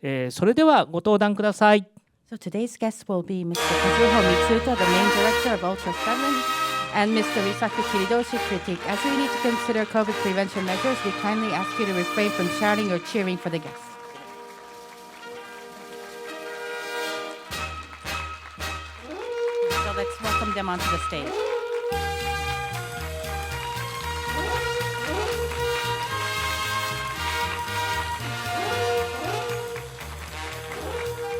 それではご登壇ください。So today's guest will be Mr. Kazuho Mitsuta, the main director of ULTRASEVEN, and Mr. Risaku Kiridoshi, Critic. As we need to consider COVID prevention measures, we kindly ask you to refrain from shouting or cheering for the guests. So let's welcome them onto the stage.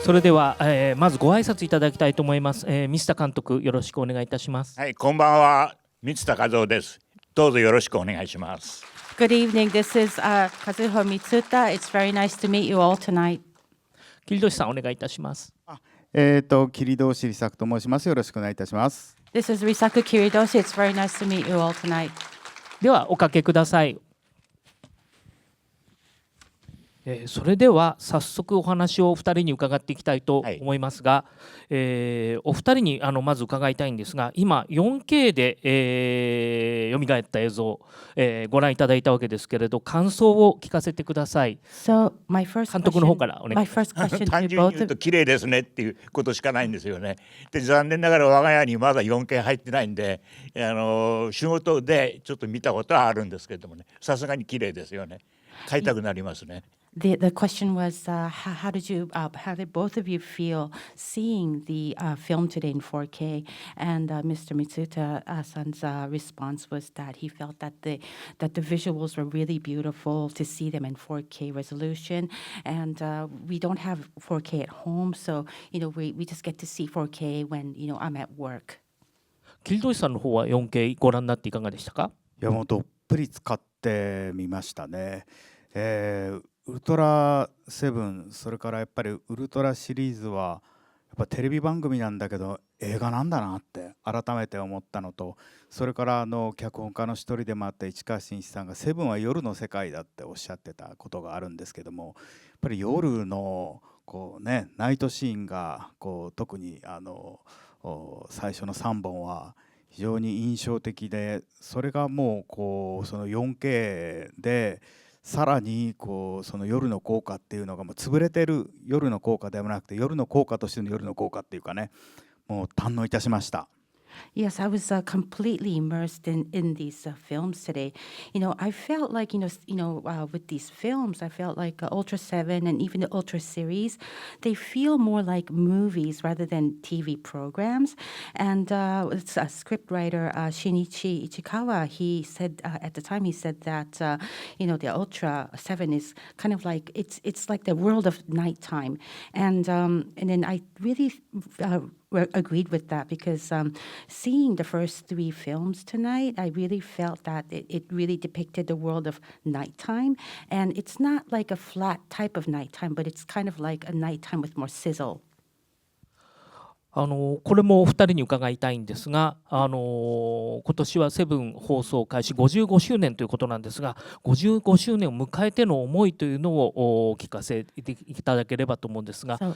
それでは、まずご挨拶いただきたいと思います。水田監督、よろしくお願いいたします。はい、こんばんは。満田和夫です。どうぞよろしくお願いします。Good evening. This is Kazuho Mitsuta. It's very nice to meet you all tonight. 桐戸さん、お願いいたします。切通理作と申します。よろしくお願いいたします。This is Risaku Kiridoshi. It's very nice to meet you all tonight. では、おかけください。それでは早速お話をお二人に伺っていきたいと思いますが、お二人にまず伺いたいんですが、今 4K で、蘇った映像、ご覧いただいたわけですけれど、感想を聞かせてください。So my first 監督の方からお願いします。単純に言うと綺麗ですねっていうことしかないんですよね。で、残念ながら我が家にまだ 4K 入ってないんで、仕事でちょっと見たことはあるんですけれどもね、さすがに綺麗ですよね。買いたくなりますね。The question was, how did both of you feel seeing the film today in 4K? And Mr. Mitsuta-san's response was that he felt that the visuals were really beautiful to see them in 4K resolution. And we don't have 4K at home, so we just get to see 4K when I'm at work. 桐戸さんの方は 4K ご覧になっていかがでしたか？いや、もうどっぷり使ってみましたね。ウルトラセブン、それからやっぱりウルトラシリーズはやっぱテレビ番組なんだけど映画なんだなって改めて思ったのと、それから脚本家の一人でもあった市川新一さんがセブンは夜の世界だっておっしゃってたことがあるんですけども、やっぱり夜のナイトシーンが特に最初の3本は非常に印象的で、それがもうその 4K でさらにその夜の効果っていうのがもう潰れてる夜の効果ではなくて、夜の効果としての夜の効果っていうかね、もう堪能いたしました。Yes, I was completely immersed in these films today. I felt like, with these films, I felt like ULTRASEVEN and even the Ultra series, they feel more like movies rather than TV programs. And it's a scriptwriter, Shinichi Ichikawa, he said, at the time, he said that, the ULTRASEVEN is kind of like, it's like the world of nighttime. And then I really agreed with that because seeing the first three films tonight, I really felt that it really depicted the world of nighttime. And it's not like a flat type of nighttime, but it's kind of like a nighttime with more sizzle. これもお二人に伺いたいんですが、今年はセブン放送開始55周年ということなんですが、55周年を迎えての思いというのを聞かせていただければと思うんですが。So,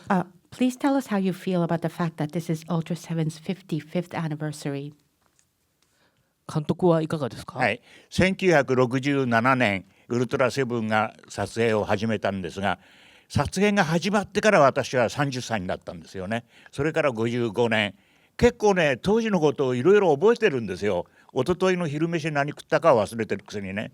please tell us how you feel about the fact that this is ULTRASEVEN's 55th anniversary. 監督はいかがですか？はい、1967年ウルトラセブンが撮影を始めたんですが、撮影が始まってから私は30歳になったんですよね。それから55年、結構ね当時のことをいろいろ覚えてるんですよ。一昨日の昼飯何食ったかは忘れてるくせにね。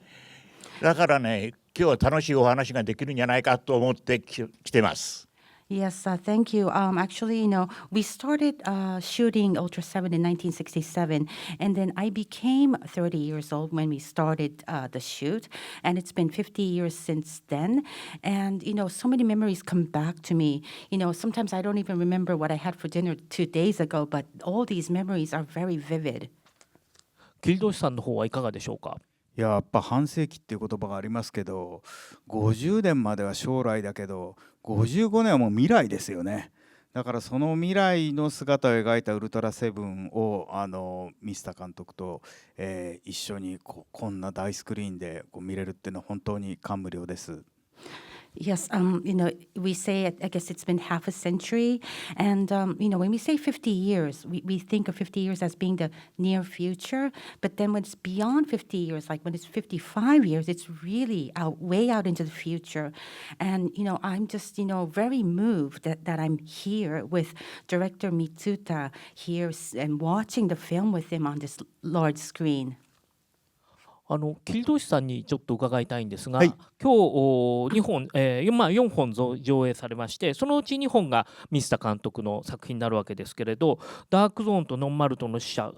だからね、今日は楽しいお話ができるんじゃないかと思って来てます。Yes, thank you. Actually, we started shooting ULTRASEVEN in 1967, and then I became 30 years old when we started the shoot, and it's been 50 years since then. And, so many memories come back to me. Sometimes I don't even remember what I had for dinner 2 days ago, but all these memories are very vivid. 桐戸さんの方はいかがでしょうか？やっぱ半世紀っていう言葉がありますけど、50年までは将来だけど55年はもう未来ですよね。だからその未来の姿を描いたウルトラセブンを水田監督と、一緒にこんな大スクリーンで見れるっていうのは本当に感無量です。Yes, we say, I guess it's been half a century. And, when we say 50 years, we think of 50 years as being the near future. But then when it's beyond 50 years, like when it's 55 years, it's really way out into the future. And, I'm just, very moved that I'm here with director Mitsuta here and watching the film with him on this large screen. 切通さんにちょっと伺いたいんですが、はい、今日2本、4本上映されまして、そのうち2本が水田監督の作品になるわけですけれど、ダークゾーンとノンマルトの使者、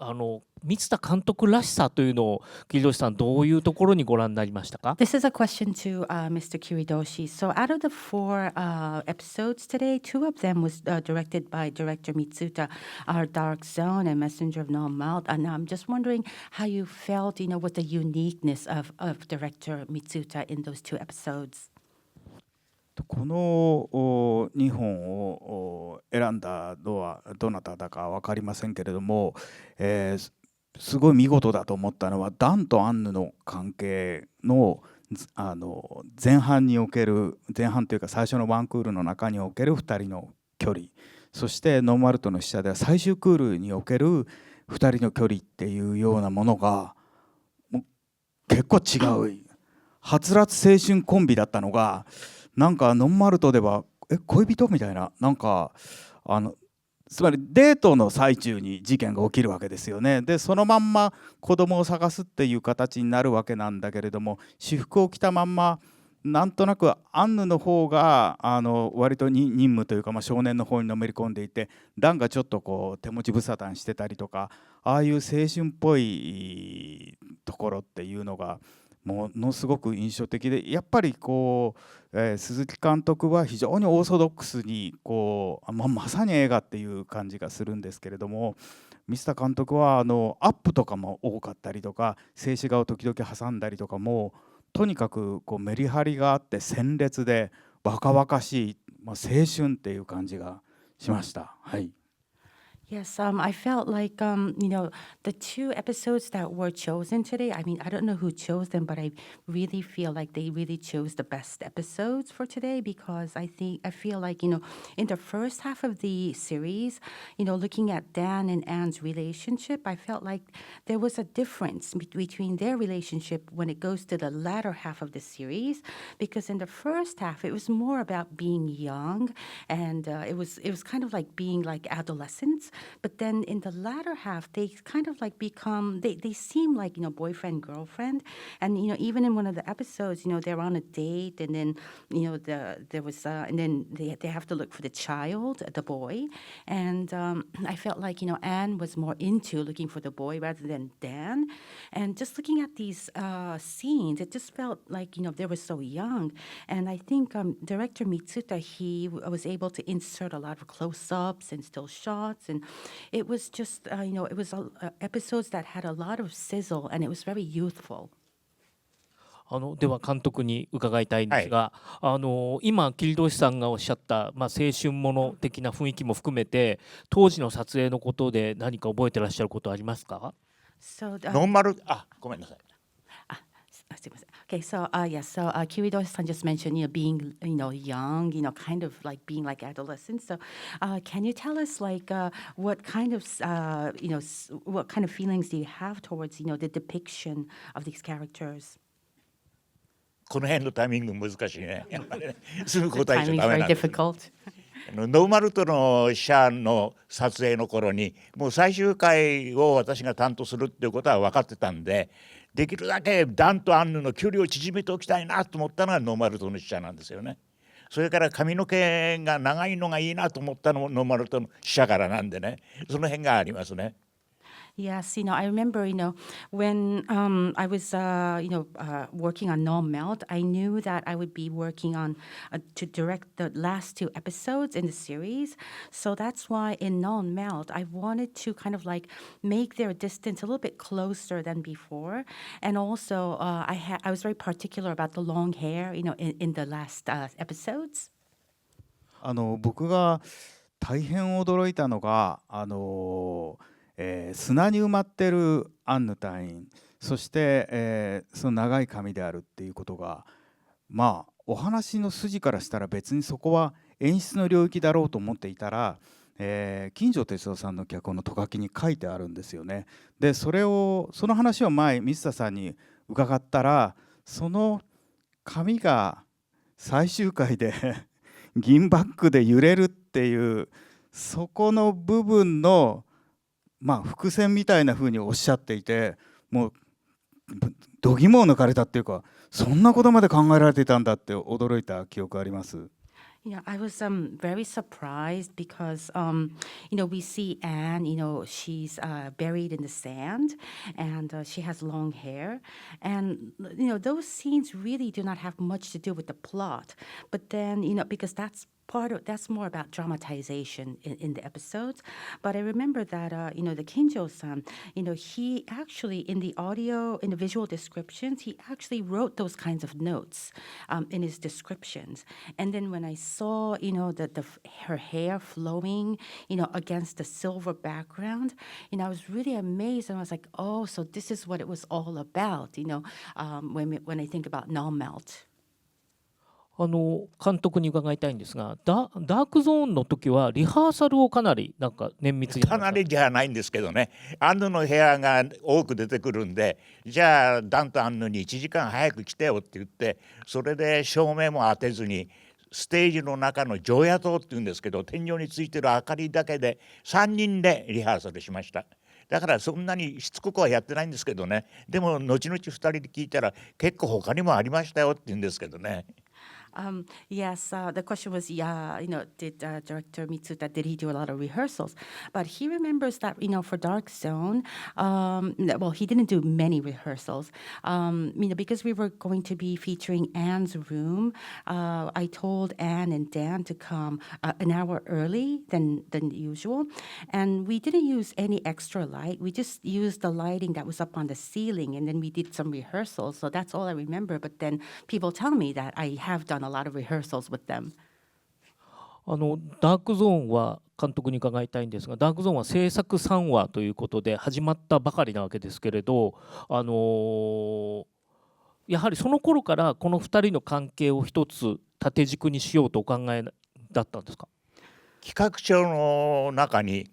水田監督らしさというのを切通さんどういうところにご覧になりましたか？ This is a question to Mr. Kiridoshi. So out of the 4 episodes today, 2 of them was directed by director Mitsuta, Our Dark Zone and Messenger of Nonmalt. And I'm just wondering how you felt, with the uniqueness of director Mitsuta in those 2 episodes. この2本を選んだのはどなただか分かりませんけれども、すごい見事だと思ったのはダンとアンヌの関係の前半というか最初のワンクールの中における2人の距離、そしてノンマルトの使者では最終クールにおける2人の距離っていうようなものがもう結構違う、はつらつ青春コンビだったのがなんかノンマルトでは恋人みたいな、なんかつまりデートの最中に事件が起きるわけですよね。でそのまんま子供を探すっていう形になるわけなんだけれども、私服を着たまんまなんとなくアンヌの方が割と任務というか、少年の方にのめり込んでいて、ダンがちょっとこう手持ち無沙汰してたりとか、ああいう青春っぽいところっていうのがものすごく印象的で、やっぱりこう、鈴木監督は非常にオーソドックスにこう、まさに映画っていう感じがするんですけれども、水田監督はアップとかも多かったりとか、静止画を時々挟んだりとかも、とにかくこうメリハリがあって鮮烈で若々しい、青春っていう感じがしました。はい。Yes, I felt like, the 2 episodes that were chosen today, I mean, I don't know who chose them, but I really feel like they really chose the best episodes for today because I feel like, in the first half of the series, looking at Dan and Anne's relationship, I felt like there was a difference between their relationship when it goes to the latter half of the series, because in the first half, it was more about being young and it was kind of like being like adolescents. But then in the latter half, they kind of like become, they seem like, boyfriend, girlfriend. And, even in one of the episodes, they're on a date and then, and then they have to look for the child, the boy. And I felt like, Anne was more into looking for the boy rather than Dan. And just looking at these scenes, it just felt like, they were so young. And I think director Mitsuta, he was able to insert a lot of close-ups and still shots. And it was just, it was episodes that had a lot of sizzle and it was very youthful. では監督に伺いたいんですが、今切通さんがおっしゃった、青春もの的な雰囲気も含めて当時の撮影のことで何か覚えてらっしゃることありますか？ノンマル、ごめんなさい。Okay, so Kiridoshi-san just mentioned, being, young, kind of like being like adolescents. So, can you tell us like what kind of, what kind of feelings do you have towards, the depiction of these characters? この辺のタイミング難しいね。やっぱりね、すぐ The 答えちゃ timing's ダメ very なんです。difficult. ノーマルトの社の撮影の頃にもう最終回を私が担当するっていうことは分かってたんで、できるだけダンとアンヌの距離を縮めておきたいなと思ったのがノーマルトの使者なんですよね。それから髪の毛が長いのがいいなと思ったのもノーマルトの使者からなんでね、その辺がありますね。Yes, I remember, when I was, working on Nonmalt, I knew that I would be working on to direct the last 2 episodes in the series. So that's why in Nonmalt, I wanted to kind of like make their distance a little bit closer than before. And also, I was very particular about the long hair, in the last episodes. 僕が大変驚いたのが砂に埋まってるアンヌ隊員、そして、その長い髪であるっていうことがお話の筋からしたら別にそこは演出の領域だろうと思っていたら、金城哲夫さんの脚本のと書きに書いてあるんですよね。でその話を前水田さんに伺ったら、その紙が最終回で銀バッグで揺れるっていうそこの部分の伏線みたいな風におっしゃっていて、もう度肝を抜かれたっていうか、そんなことまで考えられていたんだって驚いた記憶あります。Yeah, I was very surprised because we see Anne. She's buried in the sand, and she has long hair, and those scenes really do not have much to do with the plot. But then because that's more about dramatization in the episodes. But I remember that the Kinjo-san, he actually in the visual descriptions, he actually wrote those kinds of notes in his descriptions. And then when I saw her hair flowing against the silver background, I was really amazed, and I was like, oh, so this is what it was all about. When I think about Nonmalt. 監督に伺いたいんですが、ダークゾーンの時はリハーサルをかなり綿密にかなりじゃないんですけどね、アンヌの部屋が多く出てくるんで、じゃあダンとアンヌに1時間早く来てよって言って、それで照明も当てずにステージの中の常夜灯っていうんですけど、天井についてる明かりだけで3人でリハーサルしました。だからそんなにしつこくはやってないんですけどね。でも後々2人で聞いたら結構他にもありましたよって言うんですけどね。Yes, the question was, did director Mitsuta, did he do a lot of rehearsals? But he remembers that, for Dark Zone, well, he didn't do many rehearsals. Because we were going to be featuring Anne's room, I told Anne and Dan to come an hour early than usual. And we didn't use any extra light. We just used the lighting that was up on the ceiling, and then we did some rehearsals. So that's all I remember. But then people tell me that I have done a lot of rehearsals with them. ダークゾーンは監督に伺いたいんですが、ダークゾーンは制作3話ということで始まったばかりなわけですけれど、やはりその頃からこの2人の関係を一つ縦軸にしようとお考えだったんですか？企画書の中に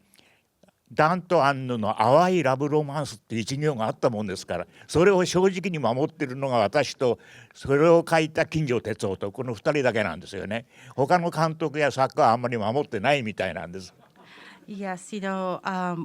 ダンとアンヌの淡いラブロマンスって一行があったもんですから、それを正直に守ってるのが私と、それを書いた金城哲夫と、この2人だけなんですよね。他の監督や作家はあんまり守ってないみたいなんです。Yes,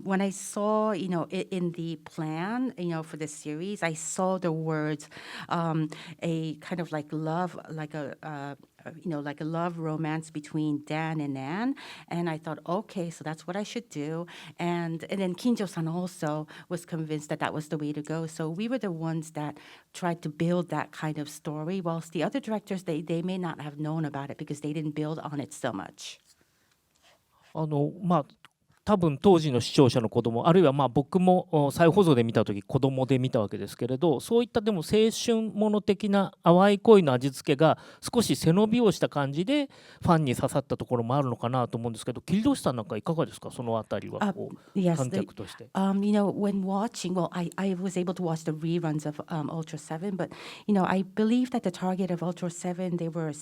when I saw, in the plan, for the series, I saw the words, a kind of like love, like a love romance between Dan and Anne, and I thought, okay, so that's what I should do. And then Kinjo-san also was convinced that that was the way to go. So we were the ones that tried to build that kind of story, whilst the other directors, they may not have known about it because they didn't build on it so much. 多分当時の視聴者の子供、あるいは僕も再放送で見た時子供で見たわけですけれど、そういったでも青春もの的な淡い恋の味付けが少し背伸びをした感じでファンに刺さったところもあるのかなと思うんですけど、桐戸さんなんかいかがですか、そのあたりは観客として。When watching, well, I was able to watch the reruns of Ultra 7, but I believe that the target of Ultra 7, they were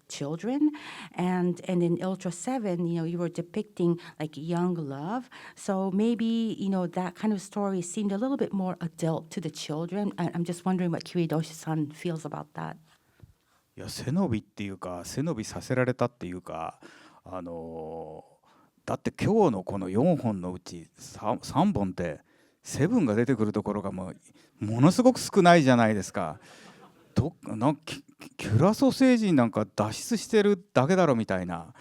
children, and in Ultra 7, you were depicting like young love, so maybe that kind of story seemed a little bit more adult to the children. I'm just wondering what Kiridoshi-san feels about that. いや、背伸びっていうか背伸びさせられたっていうか、だって今日のこの4本のうち 3本ってセブンが出てくるところがものすごく少ないじゃないですか。キュラソ星人なんか脱出してるだけだろみたいな、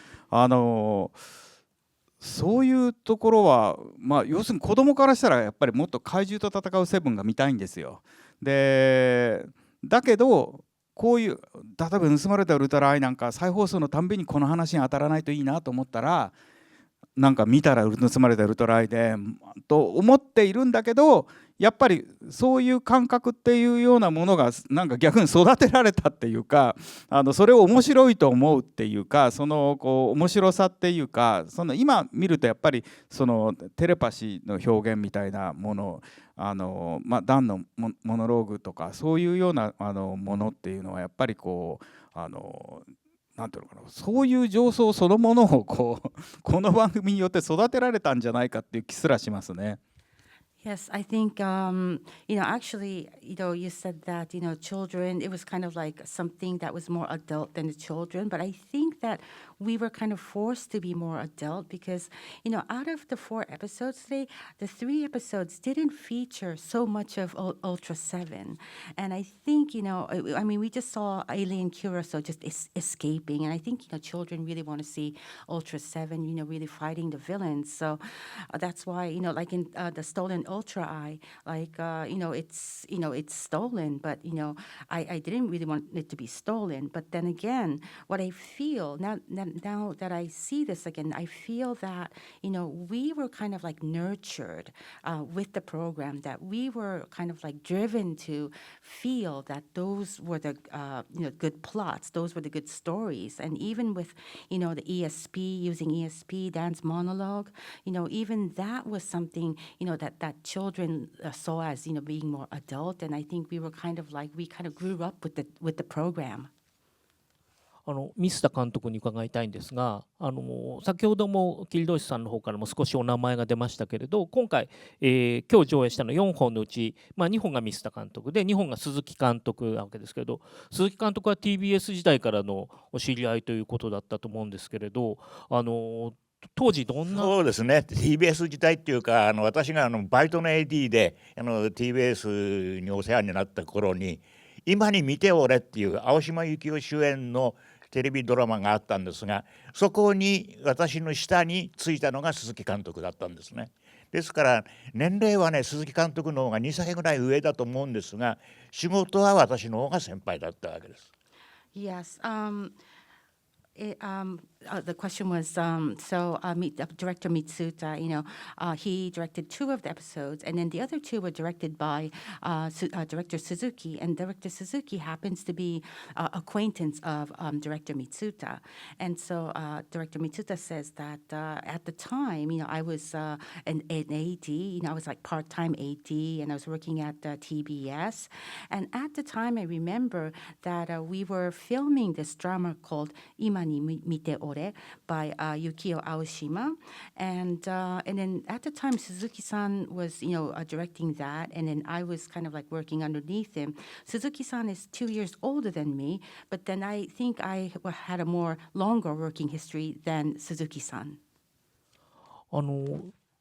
そういうところは、要するに子供からしたらやっぱりもっと怪獣と戦うセブンが見たいんですよ。でだけどこういう例えば盗まれたウルトラアイなんか再放送のたんびにこの話に当たらないといいなと思ったら、なんか見たら盗まれたウルトラアイでと思っているんだけど、やっぱりそういう感覚っていうようなものがなんか逆に育てられたっていうか、それを面白いと思うっていうか、そのこう面白さっていうか、その今見るとやっぱりそのテレパシーの表現みたいなもの、ダンのモノローグとかそういうようなものっていうのはやっぱりこうなんていうのかな、そういう情操そのものをこの番組によって育てられたんじゃないかっていう気すらしますね。Yes, I think, actually, you said that, children, it was kind of like something that was more adult than the children. But I think that we were kind of forced to be more adult because, out of the 4 episodes today, the 3 episodes didn't feature so much of Ultra 7. And I think, we just saw Alien Curacao just escaping. And I think, children really want to see Ultra 7, really fighting the villains. So that's why, like in the Stolen Ultra Eye, like it's stolen, but I didn't really want it to be stolen. But then again, what I feel now that I see this again, I feel that we were kind of like nurtured with the program, that we were kind of like driven to feel that those were the good plots, those were the good stories, and even with the ESP, using ESP, Dan's monologue, even that was something that children saw as being more adult, and I think we kind of grew up with the program. ミスタ監督に伺いたいんですが、先ほども桐通さんの方からも少しお名前が出ましたけれど、今回、今日上映したの4本のうち、2本がミスタ監督で2本が鈴木監督なわけですけれど、鈴木監督は TBS 時代からのお知り合いということだったと思うんですけれど、当時どんな。そうですね、 TBS 時代っていうか、私がバイトの AD でTBS にお世話になった頃に「今に見ておれ」っていう青島幸男主演のテレビドラマがあったんですが、そこに私の下についたのが鈴木監督だったんですね。ですから年齢はね、鈴木監督の方が2歳ぐらい上だと思うんですが、仕事は私の方が先輩だったわけです。Yes. The question was, Director Mitsuta, he directed 2 of the episodes, and then the other 2 were directed by Director Suzuki, and Director Suzuki happens to be acquaintance of Director Mitsuta. And so Director Mitsuta says that at the time, I was an AD, I was like part-time AD, and I was working at TBS. And at the time, I remember that we were filming this drama called Ima ni Mite Ore by Yukio Aoshima, and then at the time Suzuki-san was directing that, and then I was kind of like working underneath him. Suzuki-san is 2 years older than me, but then I think I had a more longer working history than Suzuki-san.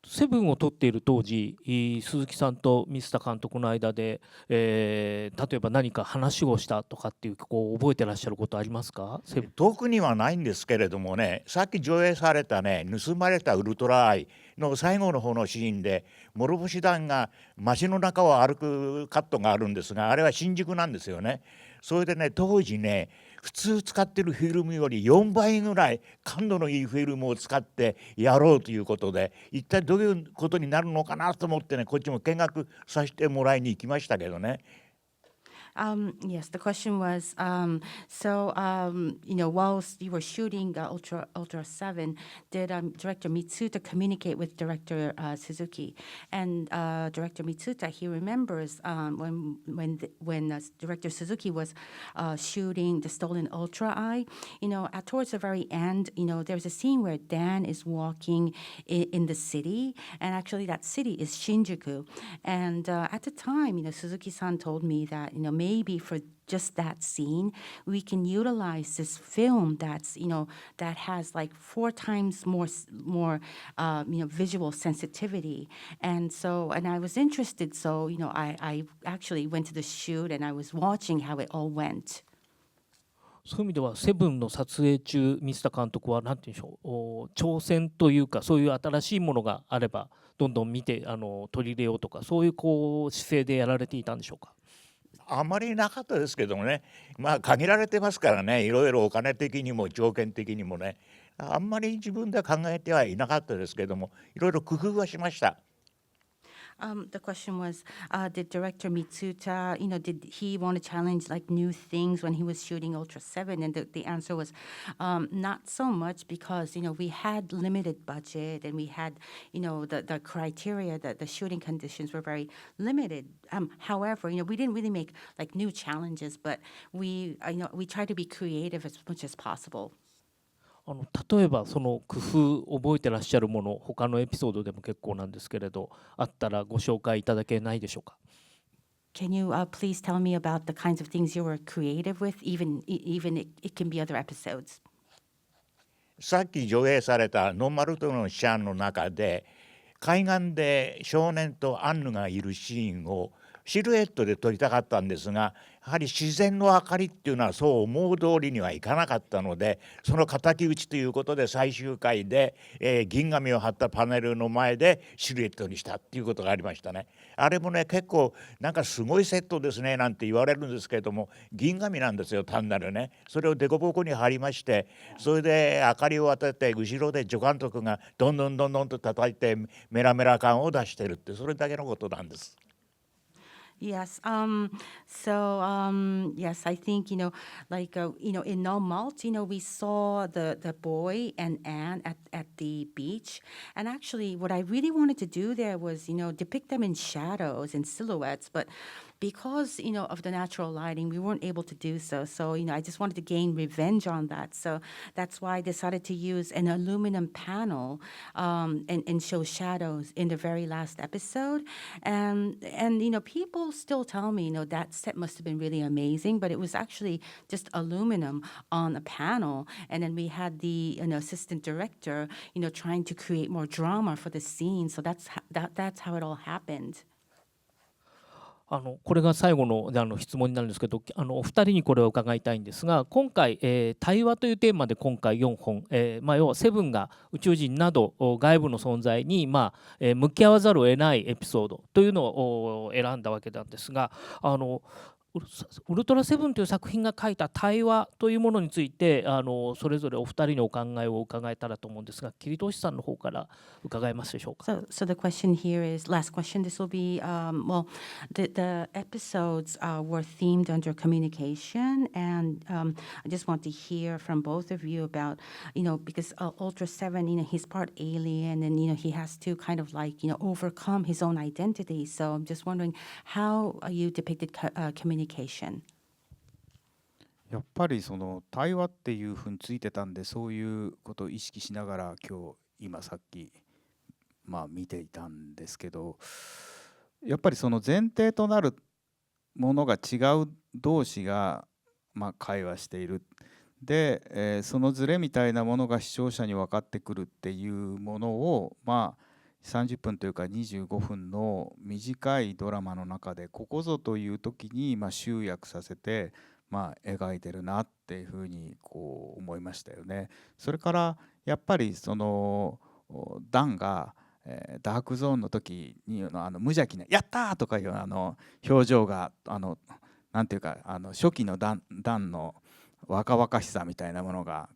セブンを撮っている当時、鈴木さんとミスタ監督の間で、例えば何か話をしたとかっていう覚えてらっしゃることありますか？特にはないんですけれどもね、さっき上映されたね「盗まれたウルトラアイ」の最後の方のシーンで諸星団が街の中を歩くカットがあるんですが、あれは新宿なんですよね。それでね、当時ね、普通使ってるフィルムより4倍ぐらい感度のいいフィルムを使ってやろうということで、一体どういうことになるのかなと思ってね、こっちも見学させてもらいに行きましたけどね。Yes, the question was, whilst you were shooting Ultra 7, did Director Mitsuta communicate with Director Suzuki? And Director Mitsuta, he remembers when Director Suzuki was shooting the Stolen Ultra Eye, towards the very end, there's a scene where Dan is walking in the city, and actually that city is Shinjuku. And at the time, Suzuki-san told me that, maybe for just that scene, we can utilize this film that has like 4 times more visual sensitivity. And I was interested, so I actually went to the shoot and I was watching how it all went. そういう意味ではセブンの撮影中、ミスタ監督は何て言うんでしょう、挑戦というか、そういう新しいものがあればどんどん見て取り入れようとか、そういう姿勢でやられていたんでしょうか？あまりなかったですけどもね、限られてますからね、いろいろお金的にも条件的にもね、あんまり自分では考えてはいなかったですけども、いろいろ工夫はしました。The question was, did director Mitsuta, did he want to challenge like new things when he was shooting Ultra 7? And the answer was not so much because, we had limited budget and we had, the criteria, the shooting conditions were very limited. However, we didn't really make like new challenges, but we tried to be creative as much as possible. 例えばその工夫覚えてらっしゃるもの、他のエピソードでも結構なんですけれど、あったらご紹介いただけないでしょうか。Can you please tell me about the kinds of things you were creative with, even it can be other episodes? さっき上映されたノンマルトの使者の中で、海岸で少年とアンヌがいるシーンをシルエットで撮りたかったんですが、やはり自然の明かりっていうのはそう思う通りにはいかなかったので、その敵討ちということで最終回で、銀紙を貼ったパネルの前でシルエットにしたっていうことがありましたね。あれもね、結構なんかすごいセットですねなんて言われるんですけれども、銀紙なんですよ、単なるね。それを凸凹に貼りまして、それで明かりを当てて後ろで助監督がどんどんと叩いてメラメラ感を出してるって、それだけのことなんです。Yes. Yes, I think, like, in Nonmalt, we saw the boy and Anne at the beach. And actually, what I really wanted to do there was, depict them in shadows and silhouettes. But because, of the natural lighting, we weren't able to do so. So, I just wanted to gain revenge on that. So that's why I decided to use an aluminum panel and show shadows in the very last episode. And people still tell me, that set must have been really amazing, but it was actually just aluminum on a panel. And then we had the assistant director, trying to create more drama for the scene. So that's how it all happened. これが最後の質問になるんですけど、お二人にこれを伺いたいんですが、今回、対話というテーマで今回4本、要はセブンが宇宙人など外部の存在に、向き合わざるを得ないエピソードというのを選んだわけなんですが、ウルトラセブンという作品が書いた対話というものについてそれぞれお二人のお考えを伺えたらと思うんですが、桐通さんの方から伺えますでしょうか。So the question here is, last question, this will be, the episodes were themed under communication, and I just want to hear from both of you about, because Ultra 7, he's part alien, and, he has to kind of like, overcome his own identity. So I'm just wondering how you depicted communication. やっぱりその対話っていうふうについてたんで、そういうことを意識しながら今さっき見ていたんですけど、やっぱりその前提となるものが違う同士が会話している。で、そのズレみたいなものが視聴者に分かってくるっていうものを30分というか25分の短いドラマの中でここぞという時に集約させて描いてるなっていうふうに思いましたよね。それからやっぱりそのダンがダークゾーンの時に無邪気な「やった!」とかいう表情がなんていうか初期のダンの若々しさみたいなものが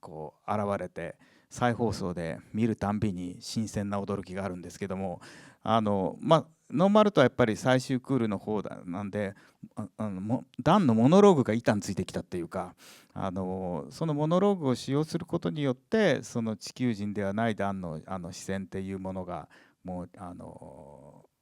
現れて、再放送で見るたんびに新鮮な驚きがあるんですけども、ノーマルとはやっぱり最終クールの方なんで、ダンのモノローグが板についてきたっていうか、そのモノローグを使用することによってその地球人ではないダンの視線っていうものがもう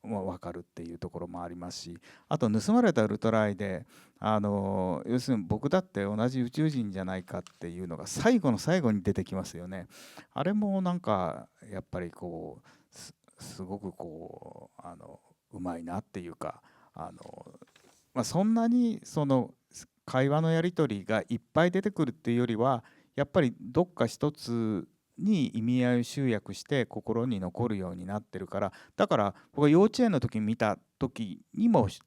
分かるっていうところもありますし、あと盗まれたウルトラアイで要するに僕だって同じ宇宙人じゃないかっていうのが最後の最後に出てきますよね。あれもなんかやっぱりすごくうまいなっていうか、そんなにその会話のやり取りがいっぱい出てくるっていうよりは、やっぱりどっか一つに意味合いを集約して心に残るようになってるから、だから僕は幼稚園の時に見た時にも一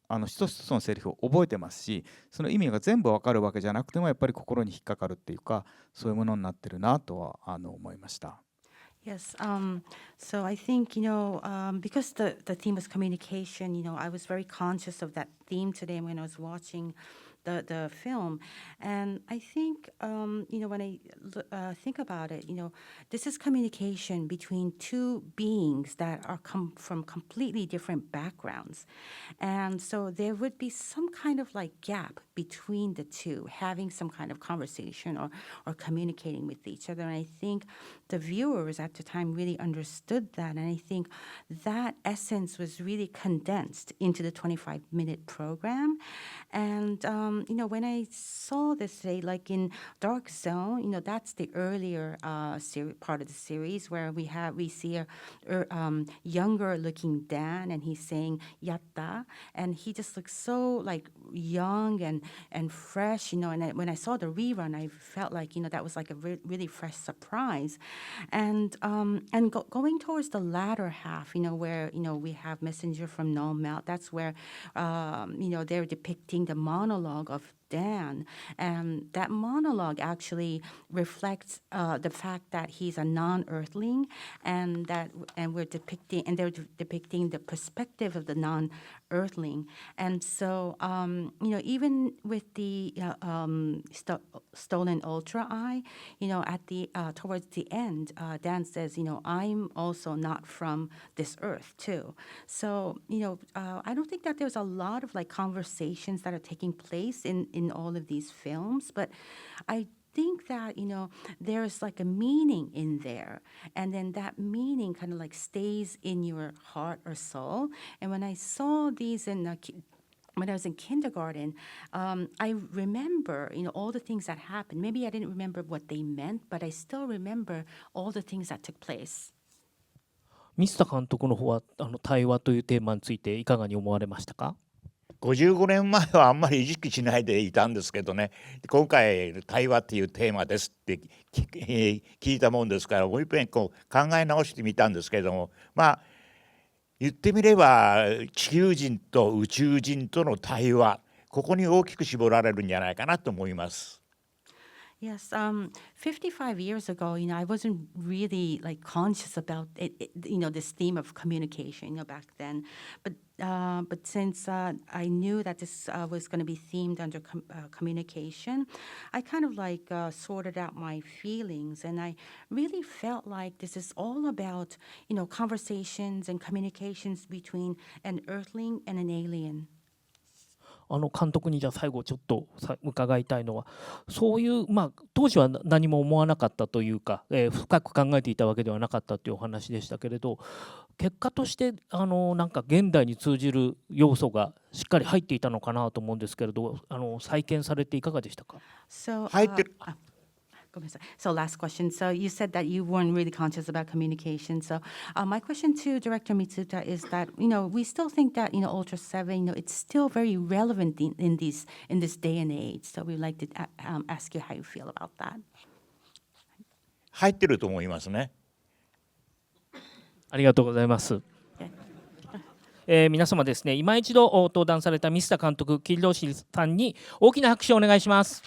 つ一つのセリフを覚えてますし、その意味が全部わかるわけじゃなくてもやっぱり心に引っかかるっていうか、そういうものになってるなとは思いました。Yes. So I think, because the theme was communication, I was very conscious of that theme today when I was watching the film. And I think, when I think about it, this is communication between two beings that are from completely different backgrounds. And so there would be some kind of like gap between the two, having some kind of conversation or communicating with each other. And I think the viewers at the time really understood that. And I think that essence was really condensed into the 25-minute program. And, when I saw this today, like in Dark Zone, that's the earlier part of the series where we see a younger looking Dan, and he's saying yatta, and he just looks so like young and fresh, and when I saw the rerun, I felt like, that was like a really fresh surprise. And going towards the latter half, where, we have Messenger from Nonmalt, that's where, they're depicting the monologue of Dan, and that monologue actually reflects the fact that he's a non-earthling, and they're depicting the perspective of the non-earthling. And so, even with the stolen ultra eye, at the towards the end, Dan says, I'm also not from this earth too. So, I don't think that there's a lot of like conversations that are taking place in all of these films, but I think that there's like a meaning in there, and then that meaning kind of like stays in your heart or soul. And when I saw these when I was in kindergarten, I remember all the things that happened. Maybe I didn't remember what they meant, but I still remember all the things that took place. 水田監督の方は対話というテーマについていかがに思われましたか？55年前はあんまり意識しないでいたんですけどね、今回対話っていうテーマですって聞いたもんですから、もう一遍考え直してみたんですけれども、言ってみれば地球人と宇宙人との対話、ここに大きく絞られるんじゃないかなと思います。Yes, 55 years ago, I wasn't really like conscious about it, this theme of communication, back then. But since I knew that this was going to be themed under communication, I kind of like sorted out my feelings, and I really felt like this is all about, conversations and communications between an earthling and an alien. 監督にじゃあ最後ちょっと伺いたいのは、そういう、当時は何も思わなかったというか、深く考えていたわけではなかったというお話でしたけれど、結果としてなんか現代に通じる要素がしっかり入っていたのかなと思うんですけれど、再建されていかがでしたか？入ってる。So last question. So you said that you weren't really conscious about communication. So my question to Director Mitsuta is that, we still think that, ULTRASEVEN, it's still very relevant in this day and age. So we'd like to ask you how you feel about that. 入ってると思いますね。ありがとうございます。皆様ですね、今一度登壇された水田監督、桐堂さんに大きな拍手をお願いします。